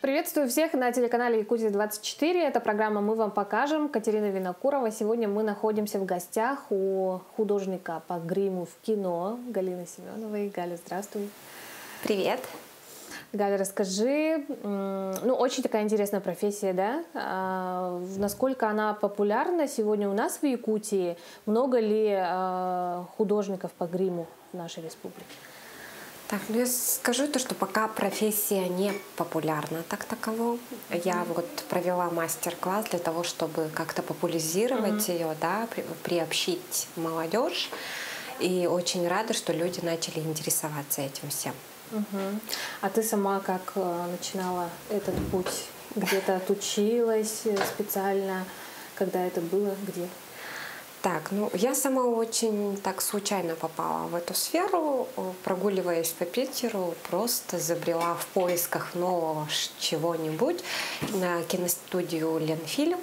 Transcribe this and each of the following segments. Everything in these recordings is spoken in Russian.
Приветствую всех на телеканале Якутия-24. Это программа «Мы вам покажем». Катерина Винокурова. Сегодня мы находимся в гостях у художника по гриму в кино Галины Семеновой. Галя, здравствуй. Привет. Галя, расскажи, очень такая интересная профессия, да? Насколько она популярна сегодня у нас в Якутии? Много ли художников по гриму в нашей республике? Так, я скажу то, что пока профессия не популярна так таково. Я вот провела мастер-класс для того, чтобы как-то популяризировать ее, да, приобщить молодежь. И очень рада, что люди начали интересоваться этим всем. А ты сама как начинала этот путь? Где-то отучилась специально? Когда это было? Где? Так, я сама очень так случайно попала в эту сферу, прогуливаясь по Питеру, просто забрела в поисках нового чего-нибудь на киностудию «Ленфильм».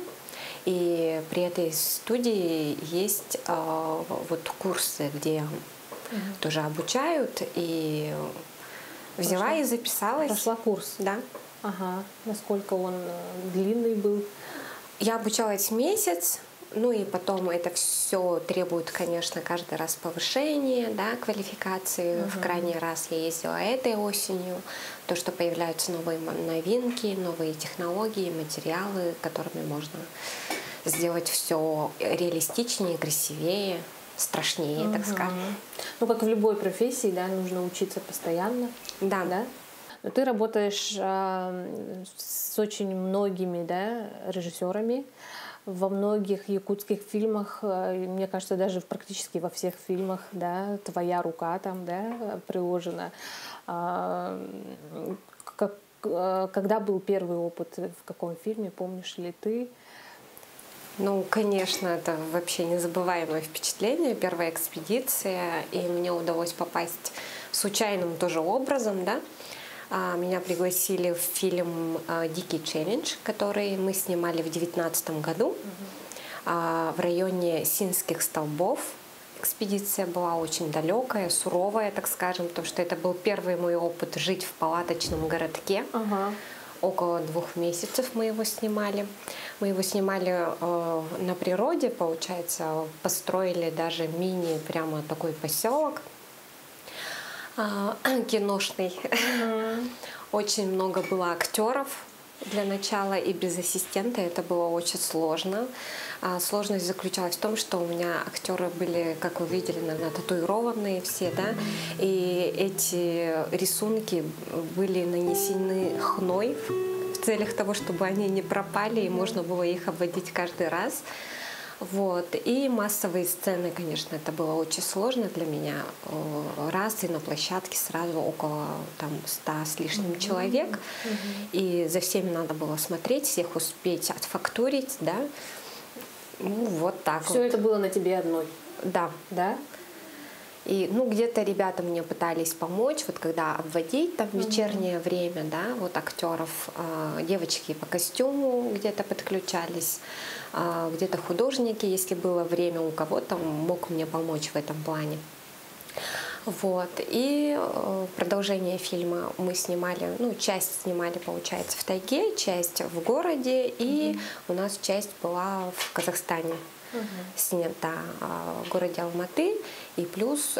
И при этой студии есть вот курсы, где тоже обучают, и взяла и записалась. Прошла курс? Да. Ага. Насколько он длинный был? Я обучалась месяц. Ну и потом это все требует, конечно, каждый раз повышения, да, квалификации. В крайний раз я ездила этой осенью. То, что появляются новые новинки, новые технологии, материалы, которыми можно сделать все реалистичнее, красивее, страшнее, так скажем. Ну, как в любой профессии, да, нужно учиться постоянно. Да. Да? Но ты работаешь с очень многими, да, режиссерами. Во многих якутских фильмах, мне кажется, даже практически во всех фильмах, да, твоя рука там, да, приложена. Когда был первый опыт, в каком фильме, помнишь ли ты? Ну, конечно, это вообще незабываемое впечатление, первая экспедиция, и мне удалось попасть случайным тоже образом, да. Меня пригласили в фильм «Дикий челлендж», который мы снимали в 2019 году в районе Синских столбов. Экспедиция была очень далекая, суровая, так скажем, потому что это был первый мой опыт жить в палаточном городке. Около 2 месяцев мы его снимали. Мы его снимали на природе, получается, построили даже мини прямо такой поселок киношный. Очень много было актеров для начала, и без ассистента это было очень сложно. Сложность заключалась в том, что у меня актеры были, как вы видели, наверное, татуированные все, да, и эти рисунки были нанесены хной в целях того, чтобы они не пропали, и можно было их обводить каждый раз. Вот. И массовые сцены, конечно, это было очень сложно для меня. Раз и на площадке сразу около 100 с лишним человек. И за всеми надо было смотреть, всех успеть отфактурить, да. Ну, вот так. Все это было на тебе одной? Да. Да? И где-то ребята мне пытались помочь, вот когда обводить там вечернее время, да, вот актеров, девочки по костюму где-то подключались, где-то художники, если было время у кого-то, мог мне помочь в этом плане. Вот. И продолжение фильма мы снимали, часть снимали, получается, в тайге, часть в городе, и у нас часть была в Казахстане. Снята в городе Алматы, и плюс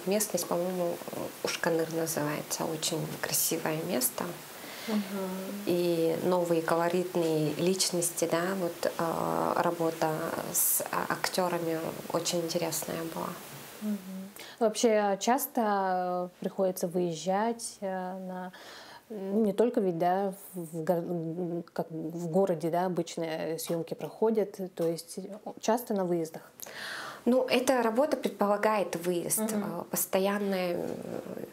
местность, по-моему, Ушканыр называется, очень красивое место. И новые колоритные личности, да, вот работа с актерами очень интересная была. Вообще часто приходится выезжать не только ведь, да, как в городе, да, обычные съемки проходят, то есть часто на выездах? Эта работа предполагает выезд, постоянная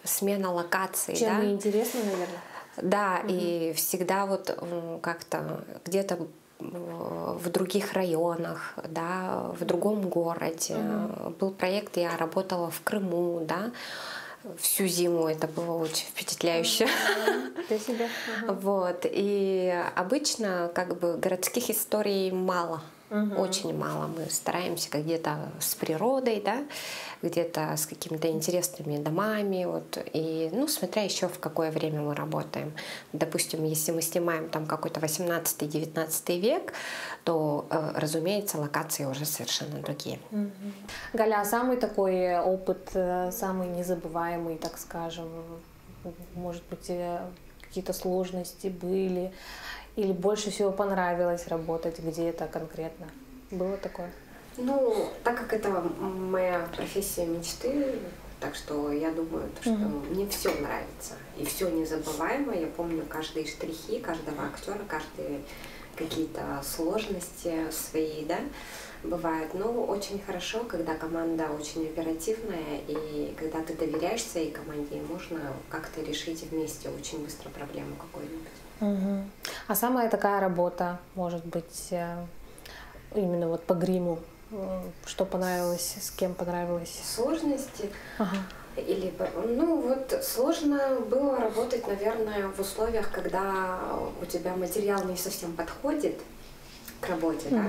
смена локаций. Чем да? интересно, наверное. Да, и всегда вот как-то где-то в других районах, да, в другом городе. Был проект, я работала в Крыму, да, всю зиму, это было очень впечатляюще. Вот. И обычно как бы городских историй мало Очень мало. Мы стараемся где-то с природой, да, где-то с какими-то интересными домами. Вот. И, ну, смотря еще в какое время мы работаем. Допустим, если мы снимаем там какой-то 18-19 век, то, разумеется, локации уже совершенно другие. Галя, а самый такой опыт, самый незабываемый, так скажем, может быть, какие-то сложности были? Или больше всего понравилось работать где-то конкретно? Было такое? Ну, так как это моя профессия мечты, так что я думаю, что мне все нравится и все незабываемо. Я помню каждые штрихи каждого актера, каждые какие-то сложности свои, да, бывают. Но очень хорошо, когда команда очень оперативная, и когда ты доверяешь своей команде, и можно как-то решить вместе очень быстро проблему какую-нибудь. А самая такая работа, может быть, именно вот по гриму, что понравилось, с кем понравилось? Сложности? Или, ну вот сложно было работать, наверное, в условиях, когда у тебя материал не совсем подходит к работе, да?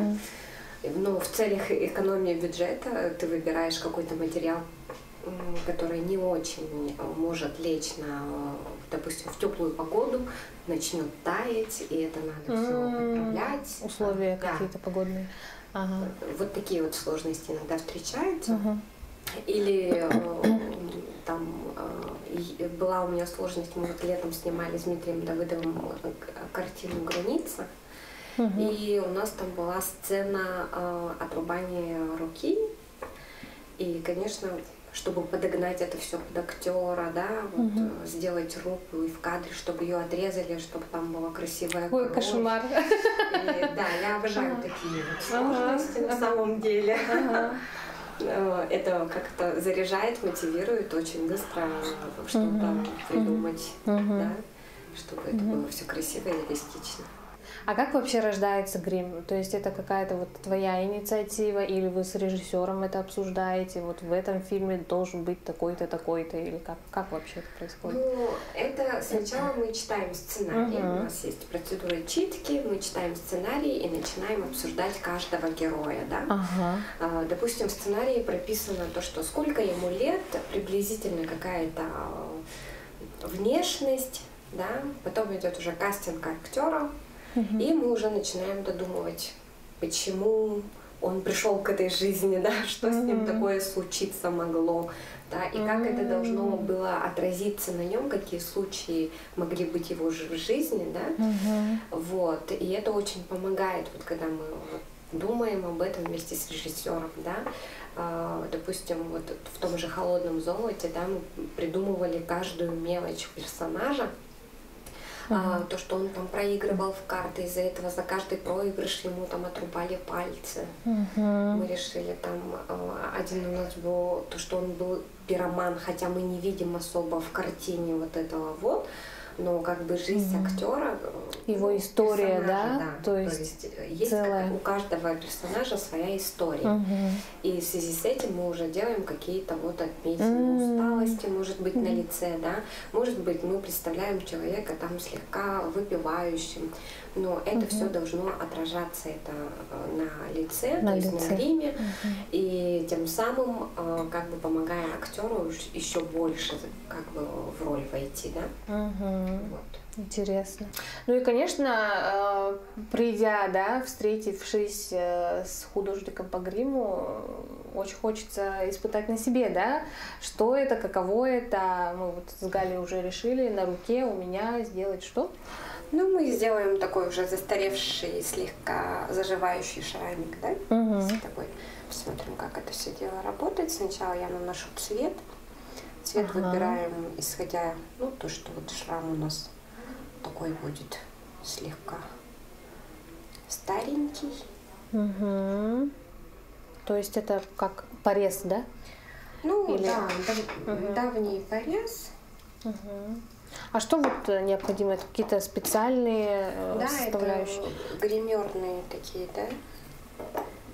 Но в целях экономии бюджета ты выбираешь какой-то материал, который не очень может лечь допустим, в теплую погоду, начнет таять, и это надо все поправлять. Условия какие-то погодные. Вот такие вот сложности иногда встречаются. Или там была у меня сложность, мы вот летом снимали с Дмитрием Давыдовым картину «Граница», и у нас там была сцена отрубания руки, и, конечно, чтобы подогнать это все под актера, да, вот, сделать руку и в кадре, чтобы ее отрезали, чтобы там была красивая кровь. Ой, кошмар. Да, я обожаю такие вот сложности на самом деле. Это как-то заряжает, мотивирует очень быстро что-то придумать, да, чтобы это было все красиво и реалистично. А как вообще рождается грим? То есть это какая-то вот твоя инициатива, или вы с режиссером это обсуждаете? Вот в этом фильме должен быть такой-то, такой-то, или как вообще это происходит? Ну, это сначала мы читаем сценарий, у нас есть процедура читки, мы читаем сценарий и начинаем обсуждать каждого героя, да? Допустим, в сценарии прописано то, что сколько ему лет, приблизительно какая-то внешность, да? Потом идет уже кастинг актера. И мы уже начинаем додумывать, почему он пришел к этой жизни, да, что с ним такое случиться могло, да, и как это должно было отразиться на нем, какие случаи могли быть его же в жизни, да, вот, и это очень помогает, вот, когда мы думаем об этом вместе с режиссером, да, допустим, вот в том же «Холодном золоте», да, мы придумывали каждую мелочь персонажа, то, что он там проигрывал в карты, из-за этого за каждый проигрыш ему там отрубали пальцы. Мы решили там, один у нас был, то, что он был пироман, хотя мы не видим особо в картине вот этого вот, но как бы жизнь актера, его история, да? То есть у каждого персонажа своя история. И в связи с этим мы уже делаем какие-то вот отметины усталости, может быть, на лице, да, может быть, мы представляем человека там слегка выпивающим, но это все должно отражаться это на лице, то есть на гриме, и тем самым как бы помогая актеру еще больше как бы в роль войти, да. Вот. Интересно. Ну и, конечно, придя, да, встретившись с художником по гриму, очень хочется испытать на себе, да, что это, каково это. Мы вот с Галей уже решили на руке у меня сделать что? Ну, мы сделаем такой уже застаревший, слегка заживающий шрамик, да? С тобой посмотрим, как это все дело работает. Сначала я наношу цвет. Цвет выбираем, исходя, ну, то, что вот шрам у нас такой будет слегка старенький. То есть это как порез, да? Ну, или... да, давний порез. А что вот необходимо? Это какие-то специальные составляющие? Да, это гримерные такие, да,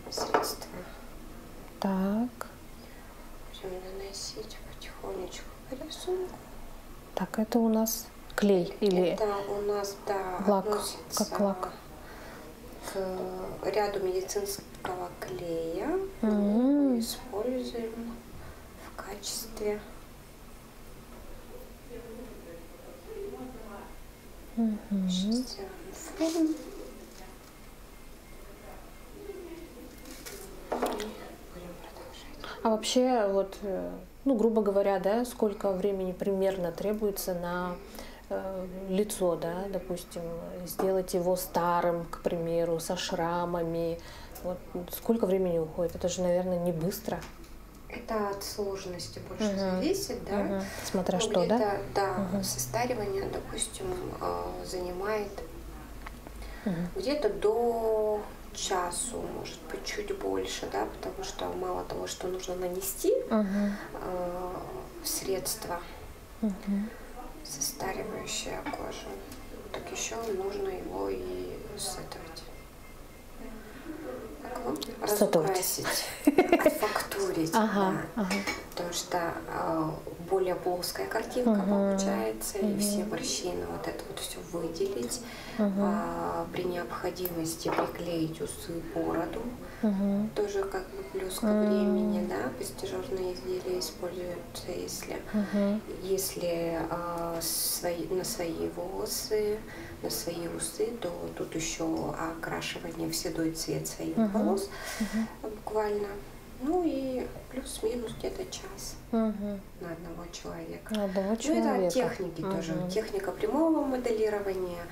средства. Так. Будем наносить потихонечку по рисунку. Так, это у нас клей или это у нас, да, лак, относится как лак. к ряду медицинского клея. Мы используем в качестве форм. А вообще, вот, ну, грубо говоря, да, сколько времени примерно требуется на лицо, да, допустим, сделать его старым, к примеру, со шрамами. Вот сколько времени уходит? Это же, наверное, не быстро. Это от сложности больше зависит, да. Смотря ну, что, да? Да, состаривание, допустим, занимает где-то до часу, может быть, чуть больше, да, потому что мало того, что нужно нанести средство, состаривающее кожу, так еще нужно его и сетовать. Разукрасить, отфактурить, потому что более плоская картинка получается, и все морщины, вот это вот все выделить, при необходимости приклеить усы, бороду, тоже как бы плюс ко времени, да, постижерные изделия используются, если на свои волосы, на свои усы, то тут еще окрашивание в седой цвет своих волос буквально. Ну и плюс-минус где-то час на одного человека. Ну, это от техники тоже. Техника прямого моделирования,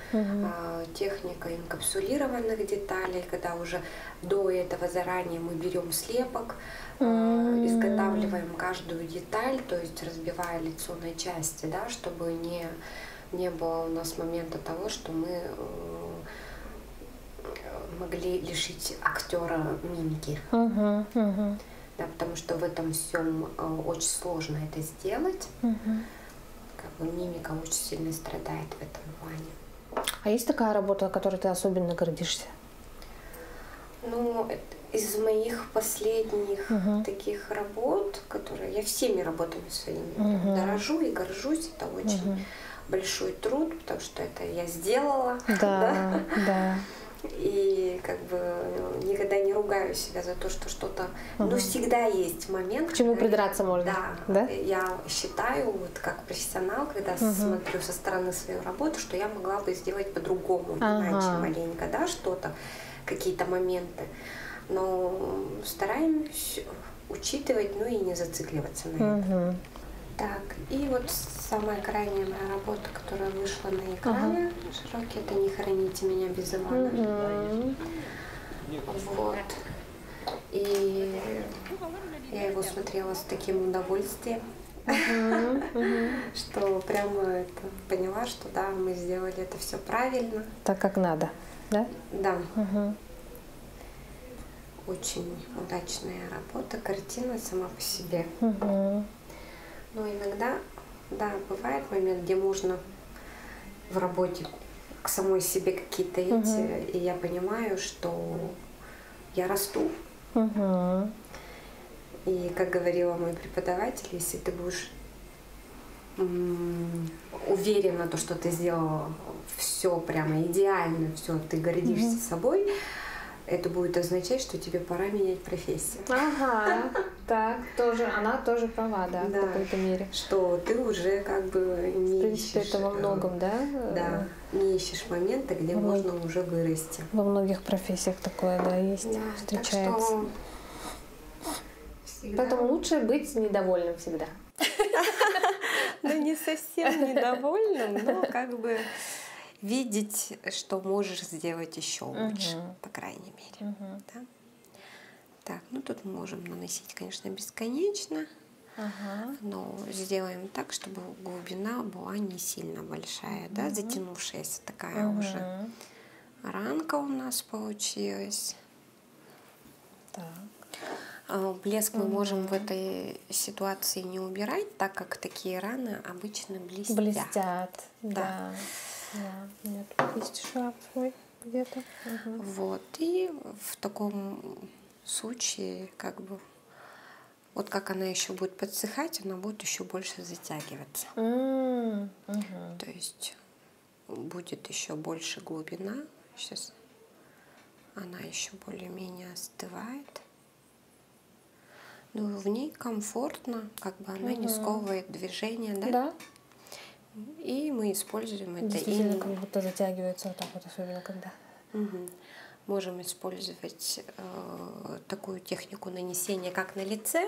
техника инкапсулированных деталей, когда уже до этого заранее мы берем слепок, изготавливаем каждую деталь, то есть разбивая лицо на части, да, чтобы не было у нас момента того, что мы могли лишить актера мимики. Да, потому что в этом всем очень сложно это сделать. Как бы мимика очень сильно страдает в этом плане. А есть такая работа, которой ты особенно гордишься? Ну, из моих последних таких работ, которые я всеми работами своими дорожу и горжусь, это очень большой труд, потому что это я сделала. Да. И как бы никогда не ругаю себя за то, что что-то... Но всегда есть момент... К чему придраться можно. Да. Я считаю, вот как профессионал, когда смотрю со стороны свою работу, что я могла бы сделать по-другому, иначе маленько, да, что-то, какие-то моменты. Но стараемся учитывать, ну и не зацикливаться на это. Так, и вот самая крайняя моя работа, которая вышла на экраны широкие, это «Не храните меня без Ивана». Вот. И я его смотрела с таким удовольствием, что прямо поняла, что да, мы сделали это все правильно. Так, как надо, да? Да. Очень удачная работа, картина сама по себе. Но иногда, да, бывает момент, где можно в работе к самой себе какие-то эти, и я понимаю, что я расту. И, как говорила мой преподаватель, если ты будешь уверена, то, что ты сделала все прямо идеально, все, ты гордишься собой, это будет означать, что тебе пора менять профессию. Так, тоже, она тоже права, да, в какой-то мере. Что ты уже как бы не в принципе, ищешь... это во многом, да? Да, не ищешь момента, где можно уже вырасти. Во многих профессиях такое, да, есть, встречается. Поэтому лучше быть недовольным всегда. Ну, не совсем недовольным, но как бы видеть, что можешь сделать еще лучше, по крайней мере. Да? Так, ну тут мы можем наносить, конечно, бесконечно, но сделаем так, чтобы глубина была не сильно большая, да, затянувшаяся такая уже ранка у нас получилась. Так. Блеск мы можем в этой ситуации не убирать, так как такие раны обычно блестят. Блестят, да. У меня тут есть шарф свой где-то. Вот, и в таком случае, как бы, вот как она еще будет подсыхать, она будет еще больше затягиваться. То есть будет еще больше глубина. Сейчас Она еще более-менее остывает. Но в ней комфортно, как бы она не сковывает движение, да? Да. И мы используем это Действительно, именно. как будто затягивается вот так вот, особенно когда. Можем использовать такую технику нанесения, как на лице.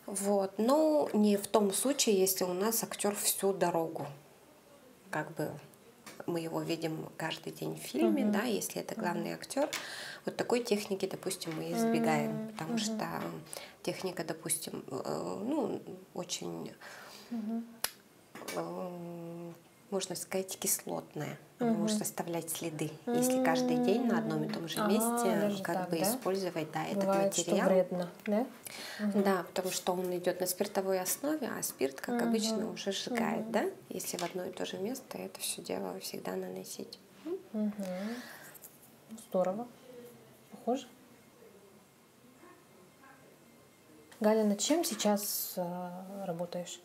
Вот. Но не в том случае, если у нас актер всю дорогу. Как бы мы его видим каждый день в фильме, да, если это главный актер. Вот такой техники, допустим, мы избегаем, потому что техника, допустим, ну, очень, можно сказать, кислотная. Она может оставлять следы, если каждый день на одном и том же месте как так, бы да? использовать, да, этот Бывает, что материал. вредно, да? Да, потому что он идет на спиртовой основе, а спирт, как обычно, уже сжигает, да? Если в одно и то же место это все дело всегда наносить. Здорово. Похоже. Галя, над чем сейчас работаешь?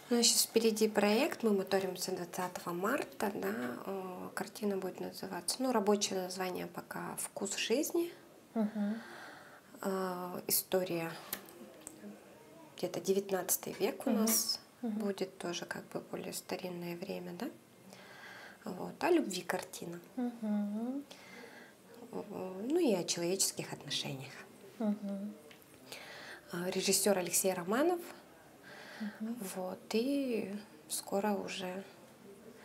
У нас сейчас впереди проект, мы моторимся 20 марта, да, картина будет называться, ну, рабочее название пока «Вкус жизни». История где-то 19 век у нас будет, тоже как бы более старинное время, да. Вот, о любви картина. Ну и о человеческих отношениях. Режиссер Алексей Романов. Вот, и скоро уже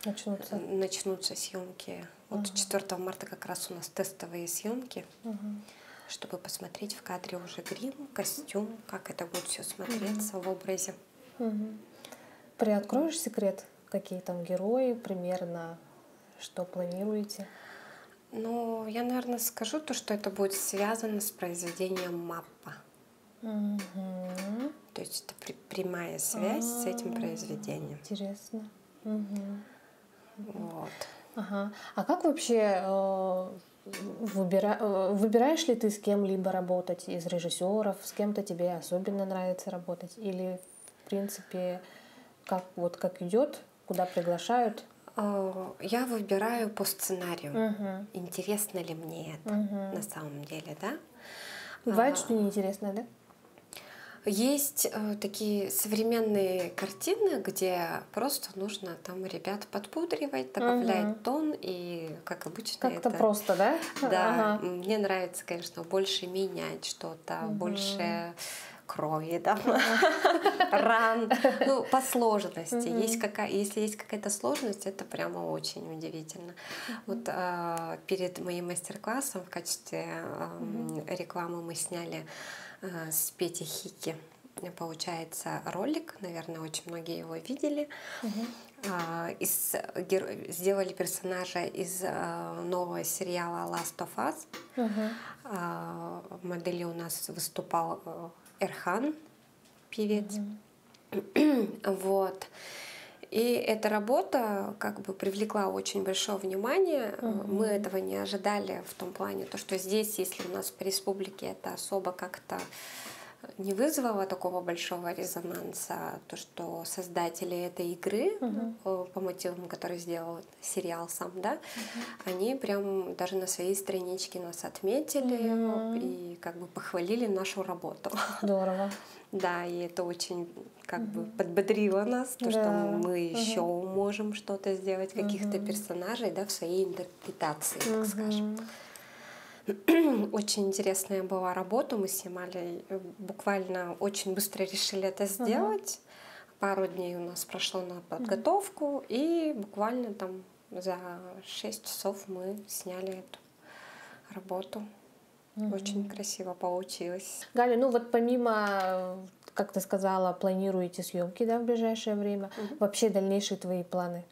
начнутся съемки. Вот 4 марта как раз у нас тестовые съемки, чтобы посмотреть в кадре уже грим, костюм, как это будет все смотреться в образе. Приоткроешь секрет, какие там герои, примерно, что планируете? Ну, я, наверное, скажу то, что это будет связано с произведением Маппа. То есть это прямая связь с этим произведением. Интересно. Вот. Ага. А как вообще выбираешь ли ты с кем-либо работать из режиссеров, с кем-то тебе особенно нравится работать? Или, в принципе, как идет, куда приглашают? Я выбираю по сценарию. Интересно ли мне это на самом деле, да? Бывает, что неинтересно, да? Есть такие современные картины, где просто нужно там ребят подпудривать, добавлять тон, и как обычно Как-то это... просто, да? Да, мне нравится, конечно, больше менять что-то, больше крови, да, ран, ну, по сложности. Если есть какая-то сложность, это прямо очень удивительно. Вот перед моим мастер-классом в качестве рекламы мы сняли с Петей Хики, получается, ролик, наверное, очень многие его видели. Сделали персонажа из нового сериала Last of Us. В модели у нас выступал Эрхан, певец. Вот. И эта работа как бы привлекла очень большое внимание. Мы этого не ожидали в том плане, то, что здесь, если у нас в республике это особо как-то не вызвало такого большого резонанса, то, что создатели этой игры, по мотивам, который сделал сериал сам, да, они прям даже на своей страничке нас отметили и как бы похвалили нашу работу. Здорово. Да, и это очень как бы подбодрило нас, то, что мы еще можем что-то сделать, каких-то персонажей, да, в своей интерпретации, так скажем. Очень интересная была работа, мы снимали, буквально очень быстро решили это сделать. Пару дней у нас прошло на подготовку, и буквально там за 6 часов мы сняли эту работу. Очень красиво получилось. Галя, ну вот помимо, как ты сказала, планируете съемки, да, в ближайшее время, вообще дальнейшие твои планы?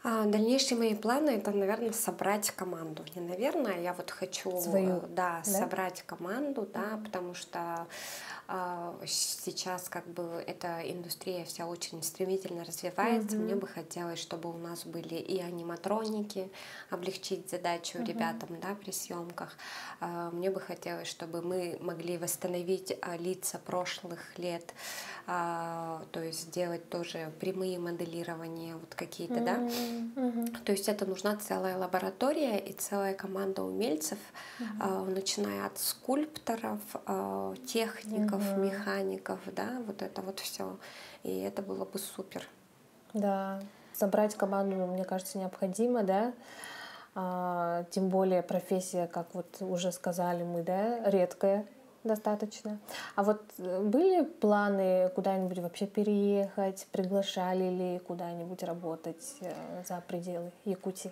Дальнейшие мои планы — это, наверное, собрать команду. Не наверное, я вот хочу собрать команду, да, потому что сейчас как бы эта индустрия вся очень стремительно развивается. Мне бы хотелось, чтобы у нас были и аниматроники, облегчить задачу ребятам, да, при съемках. Мне бы хотелось, чтобы мы могли восстановить лица прошлых лет, то есть сделать тоже прямые моделирования, вот какие-то, да, То есть это нужна целая лаборатория и целая команда умельцев, начиная от скульпторов, техников, механиков, да, вот это вот все. И это было бы супер. Да, собрать команду, мне кажется, необходимо, да. Тем более профессия, как вот уже сказали мы, да, редкая достаточно. А вот были планы куда-нибудь вообще переехать, приглашали ли куда-нибудь работать за пределы Якутии?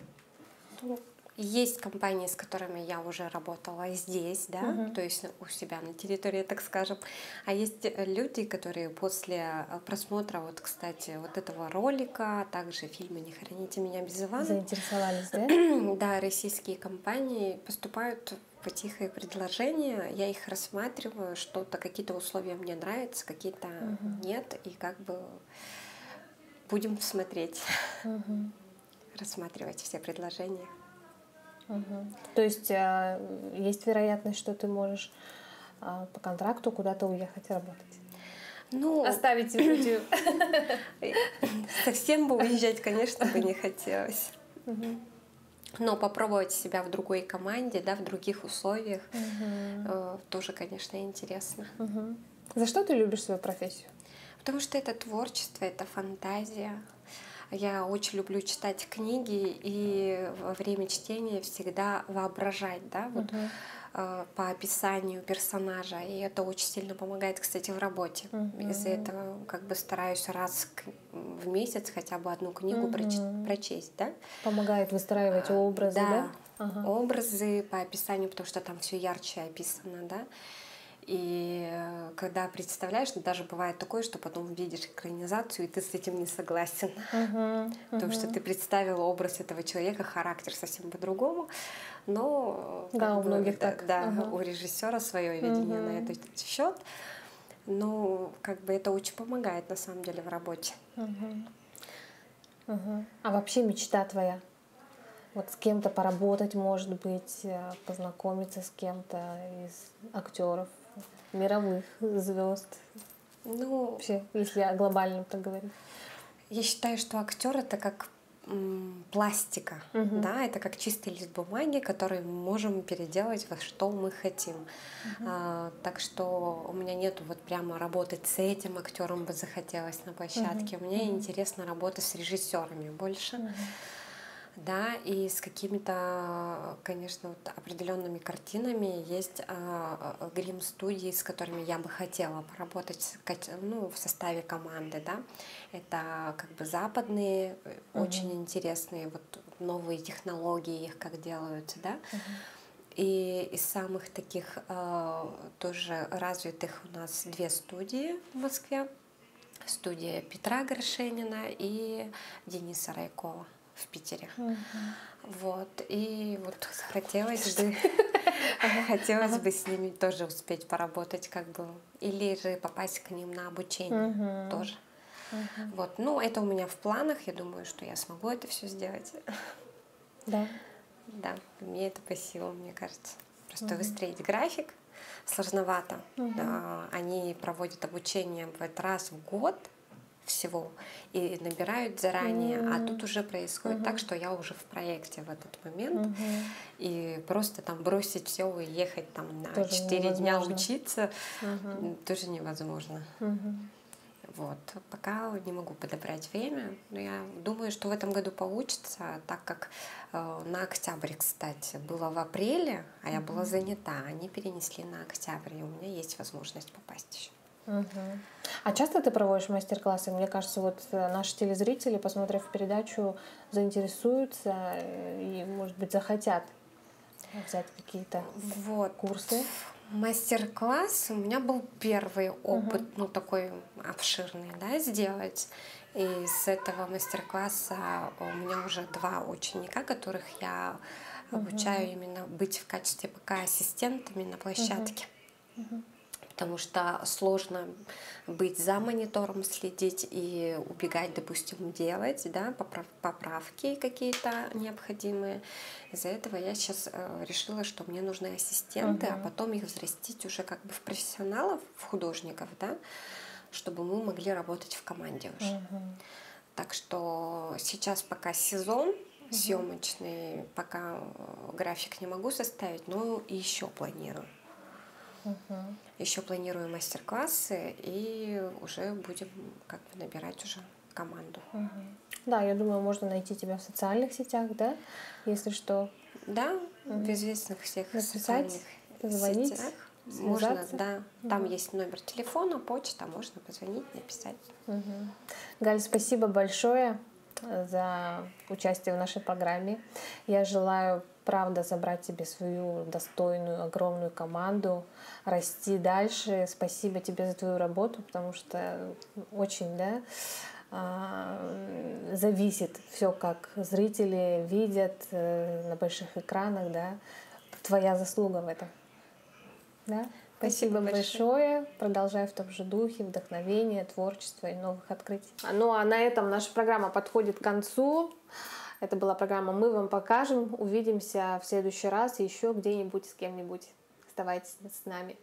Есть компании, с которыми я уже работала здесь, да, то есть у себя на территории, так скажем. А есть люди, которые после просмотра, вот, кстати, вот этого ролика, а также фильма «Не храните меня без Ивана», заинтересовались, да? Да, российские компании поступают по тихое предложение, я их рассматриваю, что-то, какие-то условия мне нравятся, какие-то нет, и как бы будем смотреть, рассматривать все предложения. То есть есть вероятность, что ты можешь по контракту куда-то уехать работать? Ну, оставить Якутию? Совсем бы уезжать, конечно, бы не хотелось. Но попробовать себя в другой команде, да, в других условиях тоже, конечно, интересно. За что ты любишь свою профессию? Потому что это творчество, это фантазия. Я очень люблю читать книги и во время чтения всегда воображать, да, вот, по описанию персонажа. И это очень сильно помогает, кстати, в работе. Из-за этого как бы стараюсь раз в месяц хотя бы одну книгу прочесть, да. Помогает выстраивать образы, да? Образы по описанию, потому что там все ярче описано, да. И когда представляешь, даже бывает такое, что потом видишь экранизацию, и ты с этим не согласен. Потому что ты представила образ этого человека, характер совсем по-другому. Но да, у многих так. Да, у режиссера свое видение на этот счет. Но как бы это очень помогает на самом деле в работе. А вообще мечта твоя? Вот с кем-то поработать, может быть, познакомиться с кем-то из актеров, мировых звезд. Ну, вообще, если о глобальном так говорить. Я считаю, что актер это как пластика, да, это как чистый лист бумаги, который мы можем переделать во что мы хотим. Так что у меня нету вот прямо работать с этим актером бы захотелось на площадке. Мне интересно работать с режиссерами больше. Да, и с какими-то, конечно, вот определенными картинами есть грим-студии, с которыми я бы хотела поработать, ну, в составе команды, да. Это как бы западные, очень интересные, вот новые технологии, их как делаются, да. И из самых таких тоже развитых у нас 2 студии в Москве. Студия Петра Горшенина и Дениса Райкова в Питере. Вот. И вот хотелось бы с ними тоже успеть поработать, как бы, или же попасть к ним на обучение тоже. Вот. Ну, это у меня в планах. Я думаю, что я смогу это все сделать. Да. Да, мне это по силам, мне кажется. Просто выстроить график сложновато. Они проводят обучение в этот раз в год всего и набирают заранее, а тут уже происходит так, что я уже в проекте в этот момент, и просто там бросить все и ехать там на тоже 4 дня учиться тоже невозможно. Вот. Пока не могу подобрать время, но я думаю, что в этом году получится, так как на октябрь, кстати, было в апреле, а я была занята, они перенесли на октябрь, и у меня есть возможность попасть еще. А часто ты проводишь мастер-классы? Мне кажется, вот наши телезрители, посмотрев передачу, заинтересуются и, может быть, захотят взять какие-то курсы. Мастер-класс у меня был первый опыт, ну такой обширный, да, сделать. И с этого мастер-класса у меня уже 2 ученика, которых я обучаю именно быть в качестве пока ассистентами на площадке. Потому что сложно быть за монитором, следить и убегать, допустим, делать, да, поправки какие-то необходимые. Из-за этого я сейчас решила, что мне нужны ассистенты, а потом их взрастить уже как бы в профессионалов, в художников, да, чтобы мы могли работать в команде уже. Так что сейчас пока сезон съемочный, пока график не могу составить, но еще планирую. Еще планирую мастер-классы и уже будем как бы набирать уже команду. Да, я думаю, можно найти тебя в социальных сетях, да, если что. Да, в известных всех Написать, социальных позвонить, сетях. связаться. Можно, да. Там есть номер телефона, почта, можно позвонить, написать. Галь, спасибо большое за участие в нашей программе. Я желаю, правда, забрать тебе свою достойную, огромную команду, расти дальше. Спасибо тебе за твою работу, потому что очень, да, зависит все, как зрители видят на больших экранах, да. Твоя заслуга в этом. Да? Спасибо большое. Продолжай в том же духе, вдохновения, творчества и новых открытий. Ну а на этом наша программа подходит к концу. Это была программа «Мы вам покажем». Увидимся в следующий раз еще где-нибудь с кем-нибудь. Оставайтесь с нами.